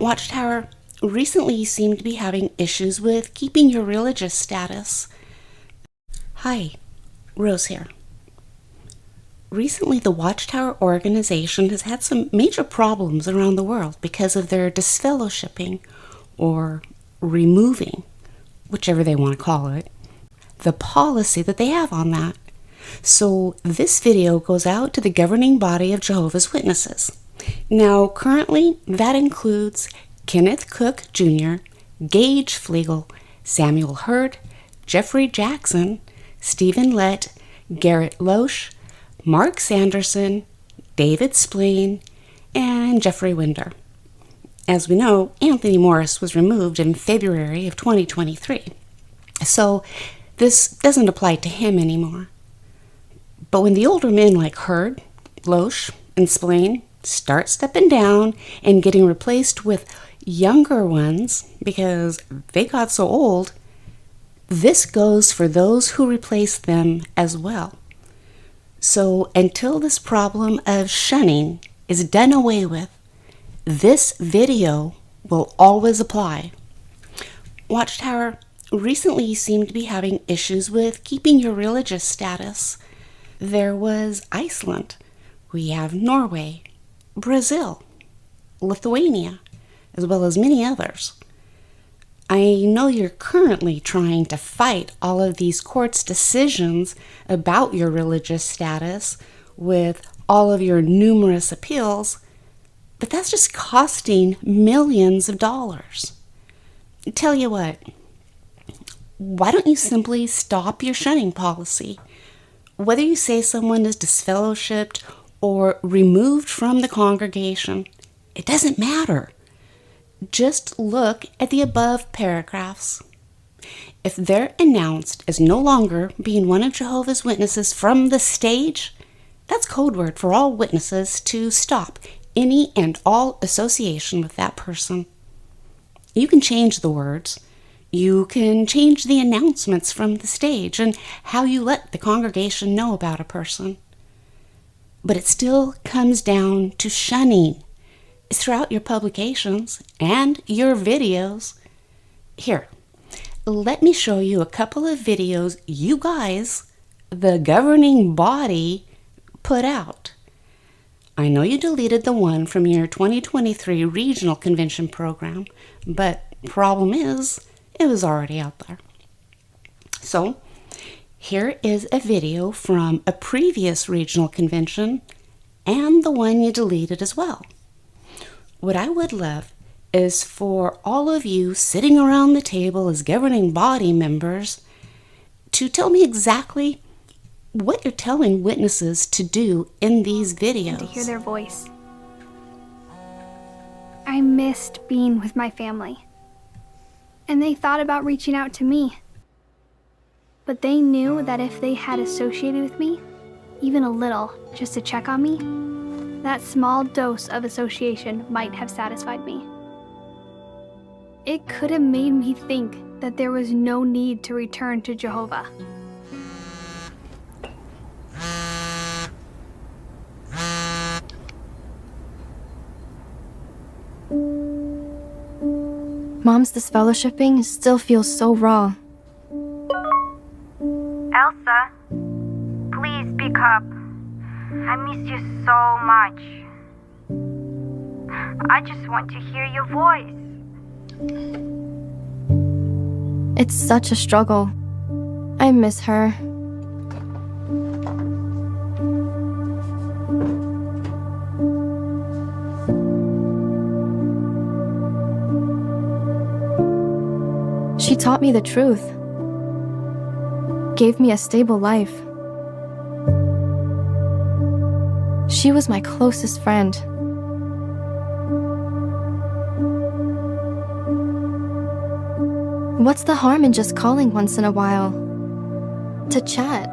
Watchtower, recently you seem to be having issues with keeping your religious status. Hi, Rose here. Recently, the Watchtower organization has had some major problems around the world because of their disfellowshipping, or removing, whichever they want to call it, the policy that they have on that. So this video goes out to the governing body of Jehovah's Witnesses. Now, currently, that includes Kenneth Cook Jr., Gage Flegel, Samuel Hurd, Jeffrey Jackson, Stephen Lett, Garrett Loesch, Mark Sanderson, David Spleen, and Jeffrey Winder. As we know, Anthony Morris was removed in February of 2023, so this doesn't apply to him anymore. But when the older men like Hurd, Loesch, and Spleen start stepping down and getting replaced with younger ones because they got so old, this goes for those who replace them as well. So until this problem of shunning is done away with, this video will always apply. Watchtower, recently you seem to be having issues with keeping your religious status. There was Iceland. We have Norway, Brazil, Lithuania, as well as many others. I know you're currently trying to fight all of these courts' decisions about your religious status with all of your numerous appeals, but that's just costing millions of dollars. Tell you what, why don't you simply stop your shunning policy? Whether you say someone is disfellowshipped or removed from the congregation, it doesn't matter. Just look at the above paragraphs. If they're announced as no longer being one of Jehovah's Witnesses from the stage, that's code word for all witnesses to stop any and all association with that person. You can change the words. You can change the announcements from the stage and how you let the congregation know about a person. But it still comes down to shunning throughout your publications and your videos. Here, let me show you a couple of videos you guys, the governing body, put out. I know you deleted the one from your 2023 regional convention program, but problem is, it was already out there. So, here is a video from a previous regional convention and the one you deleted as well. What I would love is for all of you sitting around the table as governing body members to tell me exactly what you're telling witnesses to do in these videos. And to hear their voice. I missed being with my family. And they thought about reaching out to me. But they knew that if they had associated with me, even a little, just to check on me, that small dose of association might have satisfied me. It could have made me think that there was no need to return to Jehovah. Mom's disfellowshipping still feels so raw. Elsa, please speak up. I miss you so much. I just want to hear your voice. It's such a struggle. I miss her. She taught me the truth, gave me a stable life. She was my closest friend. What's the harm in just calling once in a while? To chat.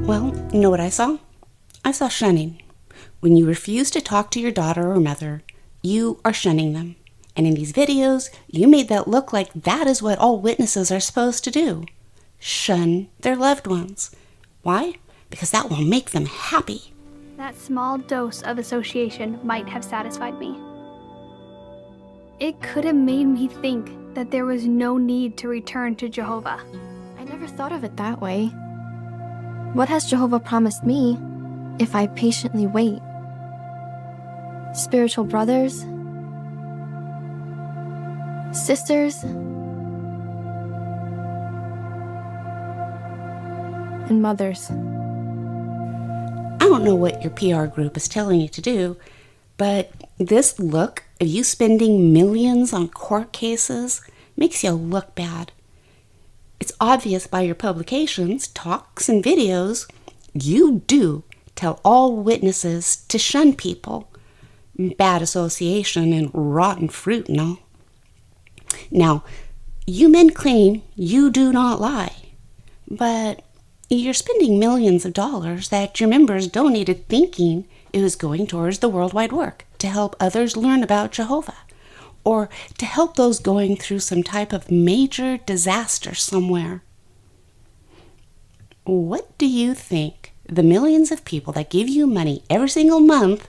Well, you know what I saw? I saw shunning. When you refuse to talk to your daughter or mother, you are shunning them. And in these videos, you made that look like that is what all witnesses are supposed to do. Shun their loved ones. Why? Because that will make them happy. That small dose of association might have satisfied me. It could have made me think that there was no need to return to Jehovah. I never thought of it that way. What has Jehovah promised me if I patiently wait? Spiritual brothers? Sisters? And mothers. I don't know what your PR group is telling you to do, but this look of you spending millions on court cases makes you look bad. It's obvious by your publications, talks, and videos, you do tell all witnesses to shun people. Bad association and rotten fruit and all. Now, you men claim you do not lie, but you're spending millions of dollars that your members donated thinking it was going towards the worldwide work to help others learn about Jehovah, or to help those going through some type of major disaster somewhere. What do you think the millions of people that give you money every single month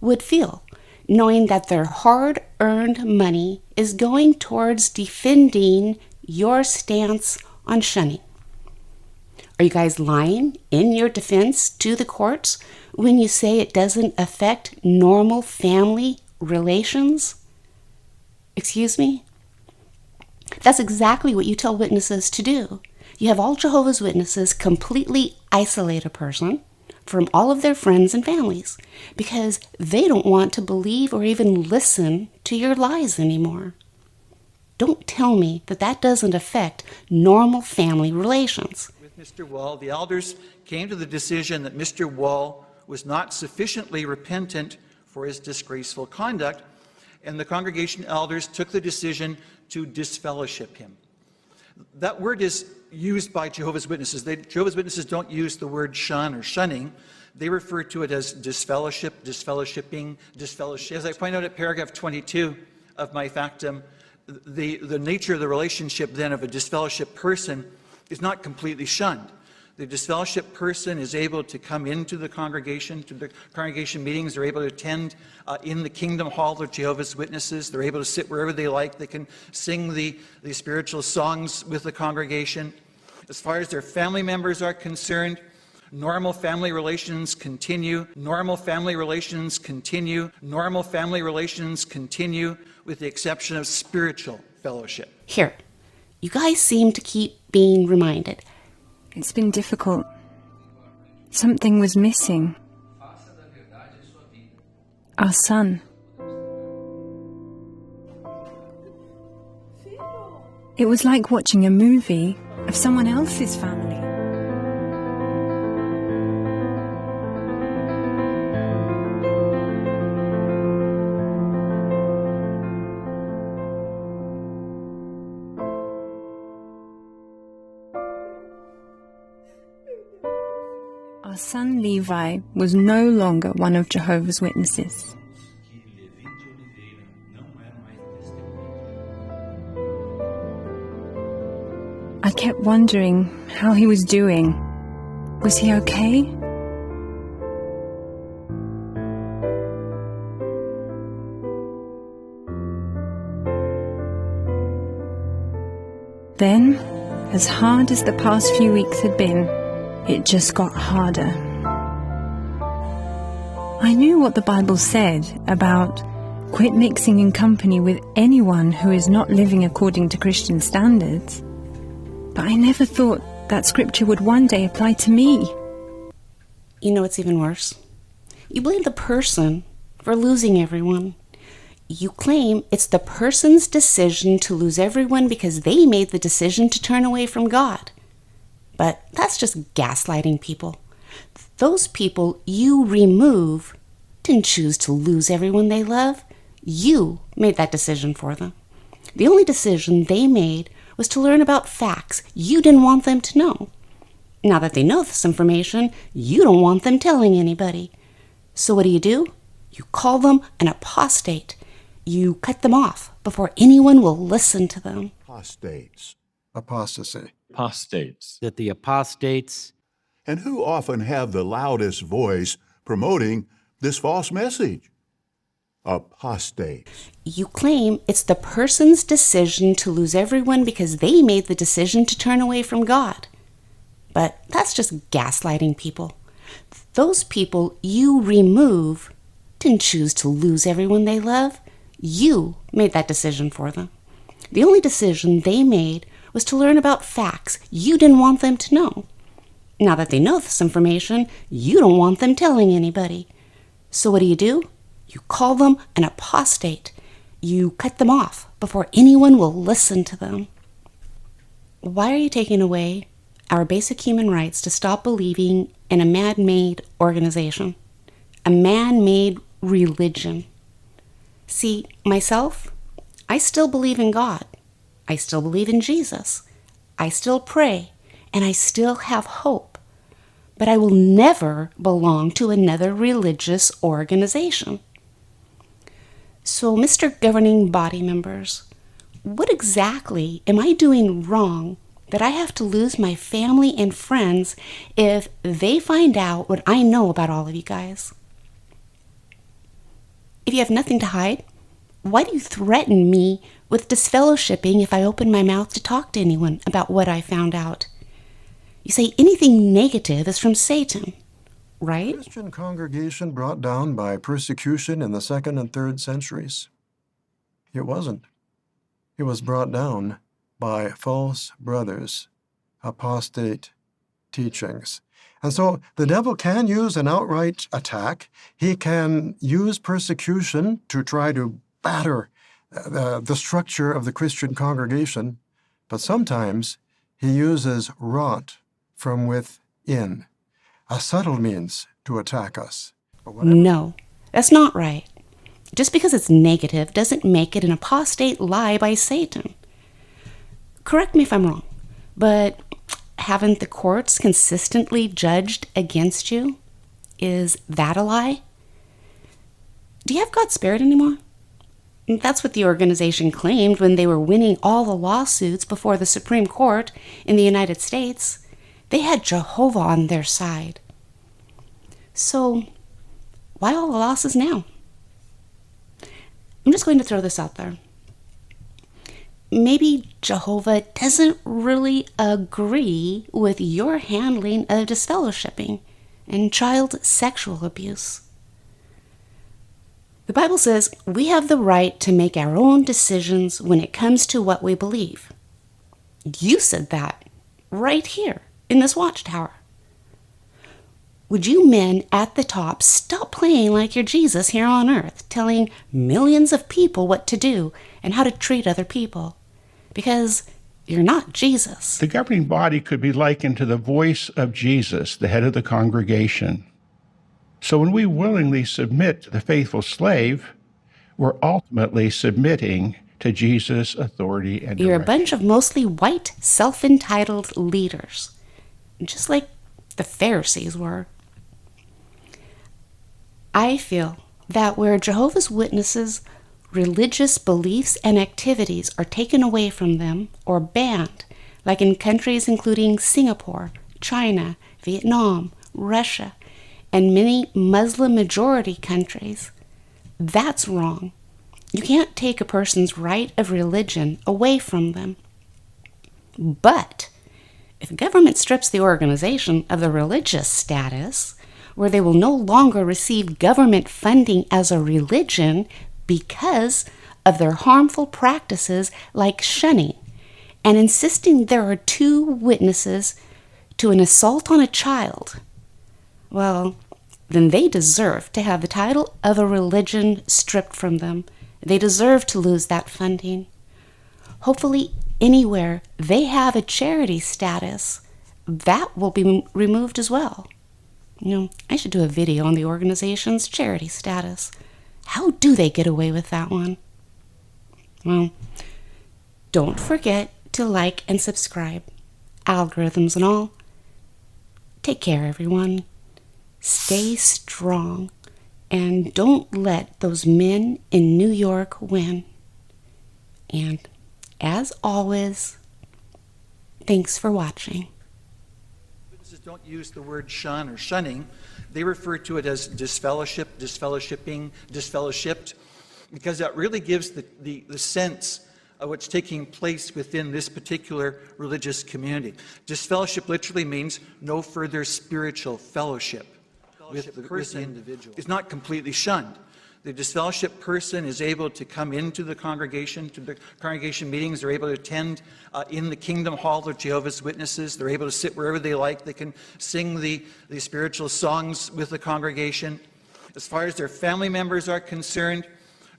would feel, knowing that their hard-earned money is going towards defending your stance on shunning? Are you guys lying in your defense to the courts when you say it doesn't affect normal family relations? Excuse me? That's exactly what you tell witnesses to do. You have all Jehovah's Witnesses completely isolate a person from all of their friends and families because they don't want to believe or even listen to your lies anymore. Don't tell me that that doesn't affect normal family relations. With Mr. Wall, the elders came to the decision that Mr. Wall was not sufficiently repentant for his disgraceful conduct, and the congregation elders took the decision to disfellowship him. That word is used by Jehovah's Witnesses. Jehovah's Witnesses don't use the word shun or shunning. They refer to it as disfellowship, disfellowshipping, disfellowship. As I point out at paragraph 22 of my factum, the nature of the relationship then of a disfellowship person is not completely shunned. The disfellowship person is able to come into the congregation, to the congregation meetings. They're able to attend in the Kingdom Hall of Jehovah's Witnesses. They're able to sit wherever they like. They can sing the spiritual songs with the congregation. As far as their family members are concerned, normal family relations continue. Normal family relations continue. Normal family relations continue with the exception of spiritual fellowship. Here, you guys seem to keep being reminded. It's been difficult. Something was missing. Our son. It was like watching a movie of someone else's family. Our son Levi was no longer one of Jehovah's Witnesses. I kept wondering how he was doing. Was he okay? Then, as hard as the past few weeks had been, it just got harder. I knew what the Bible said about quit mixing in company with anyone who is not living according to Christian standards. But I never thought that scripture would one day apply to me. You know what's even worse? You blame the person for losing everyone. You claim it's the person's decision to lose everyone because they made the decision to turn away from God. But that's just gaslighting people. Those people you remove didn't choose to lose everyone they love. You made that decision for them. The only decision they made was to learn about facts you didn't want them to know. Now that they know this information, you don't want them telling anybody. So what do? You call them an apostate. You cut them off before anyone will listen to them. Apostates. Apostasy. Apostates. That the apostates And who often have the loudest voice promoting this false message? Apostates. You claim it's the person's decision to lose everyone because they made the decision to turn away from God. But that's just gaslighting people. Those people you remove didn't choose to lose everyone they love. You made that decision for them. The only decision they made was to learn about facts you didn't want them to know. Now that they know this information, you don't want them telling anybody. So what do? You call them an apostate. You cut them off before anyone will listen to them. Why are you taking away our basic human rights to stop believing in a man-made organization, a man-made religion? See, myself, I still believe in God. I still believe in Jesus. I still pray, and I still have hope. But I will never belong to another religious organization. So, Mr. Governing Body members, what exactly am I doing wrong that I have to lose my family and friends if they find out what I know about all of you guys? If you have nothing to hide, why do you threaten me with disfellowshipping if I open my mouth to talk to anyone about what I found out? You say anything negative is from Satan, right? Christian congregation brought down by persecution in the 2nd and 3rd centuries? It wasn't. It was brought down by false brothers, apostate teachings. And so the devil can use an outright attack. He can use persecution to try to batter the structure of the Christian congregation, but sometimes he uses rot from within, a subtle means to attack us. No, that's not right. Just because it's negative doesn't make it an apostate lie by Satan. Correct me if I'm wrong, but haven't the courts consistently judged against you? Is that a lie? Do you have God's Spirit anymore? That's what the organization claimed when they were winning all the lawsuits before the Supreme Court in the United States. They had Jehovah on their side. So, why all the losses now? I'm just going to throw this out there. Maybe Jehovah doesn't really agree with your handling of disfellowshipping and child sexual abuse. The Bible says we have the right to make our own decisions when it comes to what we believe. You said that right here in this Watchtower. Would you men at the top stop playing like you're Jesus here on earth, telling millions of people what to do and how to treat other people? Because you're not Jesus. The governing body could be likened to the voice of Jesus, the head of the congregation. So when we willingly submit to the faithful slave, we're ultimately submitting to Jesus' authority and direction. You're a bunch of mostly white, self-entitled leaders, just like the Pharisees were. I feel that where Jehovah's Witnesses' religious beliefs and activities are taken away from them or banned, like in countries including Singapore, China, Vietnam, Russia, and many Muslim-majority countries, that's wrong. You can't take a person's right of religion away from them. But if government strips the organization of the religious status, where they will no longer receive government funding as a religion because of their harmful practices like shunning and insisting there are 2 witnesses to an assault on a child, well, then they deserve to have the title of a religion stripped from them. They deserve to lose that funding. Hopefully, anywhere they have a charity status, that will be removed as well. I should do a video on the organization's charity status. How do they get away with that one? Well, don't forget to like and subscribe. Algorithms and all. Take care, everyone. Stay strong. And don't let those men in New York win. And as always, thanks for watching. Witnesses don't use the word shun or shunning. They refer to it as disfellowship, disfellowshipping, disfellowshipped, because that really gives the sense of what's taking place within this particular religious community. Disfellowship literally means no further spiritual fellowship with the individual. It's not completely shunned. The disfellowship person is able to come into the congregation, to the congregation meetings. They're able to attend in the Kingdom Hall of Jehovah's Witnesses. They're able to sit wherever they like. They can sing the spiritual songs with the congregation. As far as their family members are concerned,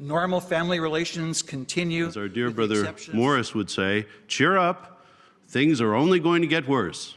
normal family relations continue. As our dear brother Morris would say, cheer up. Things are only going to get worse.